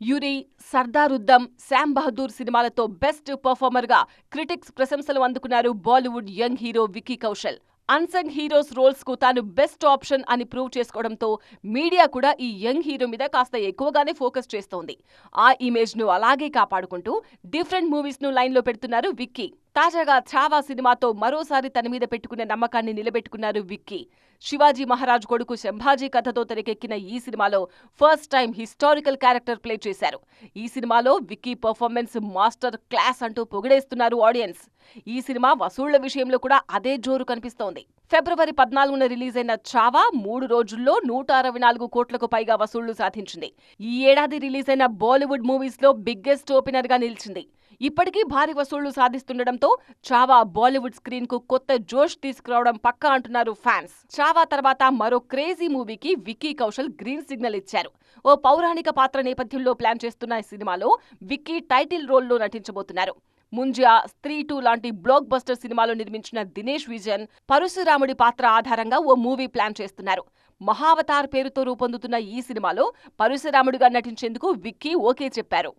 Uri, సర్దారుద్దం, Sam Bahadur సినిమాలతో best performer గా critics ప్రశంసలు అందుకున్నారు Bollywood young hero Vicky Kaushal. Unsung heroes roles కు తాను బెస్ట్ ఆప్షన్ అని ప్రూవ్ చేసుకోవడంతో మీడియా కూడా ఈ యంగ్ హీరో మీద కాస్త ఎక్కువగానే ఫోకస్ చేస్తోంది. ఆ ఇమేజ్ ను అలాగే కాపాడుకుంటూ డిఫరెంట్ మూవీస్ ను లైన్ లో పెడుతున్నారు విక్కీ. తాజాగా ఛావా సినిమాతో మరోసారి తన మీద పెట్టుకున్న నమ్మకాన్ని నిలబెట్టుకున్నారు విక్కీ. శివాజీ మహారాజ్ కొడుకు శంభాజీ కథతో తెరకెక్కిన ఈ సినిమాలో first time historical character play చేశారు. ఈ సినిమాలో విక్కీ పర్ఫార్మెన్స్ మాస్టర్ క్లాస్ అంటూ పొగిడేస్తున్నారు ఆడియన్స్. ఈ సినిమా వసూళ్ల విషయంలో కూడా అదే జోరు కనిపిస్తోంది. ఫిబ్రవరి 14న రిలీజ్ అయిన ఛావా 3 రోజుల్లో 164 కోట్లకు పైగా వసూళ్లు సాధించింది. ఈ ఏడాది రిలీజ్ అయిన బాలీవుడ్ మూవీస్ లో బిగ్గెస్ట్ ఓపెనర్ గా నిలిచింది. ఇప్పటికీ భారీ వసూళ్లు సాధిస్తుండటంతో ఛావా బాలీవుడ్ స్క్రీన్ కు కొత్త జోష్ తీసుకురావడం పక్కా అంటున్నారు ఫ్యాన్స్. ఛావా తర్వాత మరో క్రేజీ మూవీకి విక్కీ కౌశల్ గ్రీన్ సిగ్నల్ ఇచ్చారు. ఓ పౌరాణిక పాత్ర నేపథ్యంలో ప్లాన్ చేస్తున్న ఈ సినిమాలో విక్కీ టైటిల్ రోల్లో నటించబోతున్నారు. ముంజా, స్త్రీ 2 లాంటి బ్లాక్ బస్టర్ సినిమాలో నిర్మించిన దినేష్ విజన్ పరశురాముడి పాత్ర ఆధారంగా ఓ మూవీ ప్లాన్ చేస్తున్నారు. మహావతార్ పేరుతో రూపొందుతున్న ఈ సినిమాలో పరశురాముడిగా నటించేందుకు విక్కీ ఓకే చెప్పారు.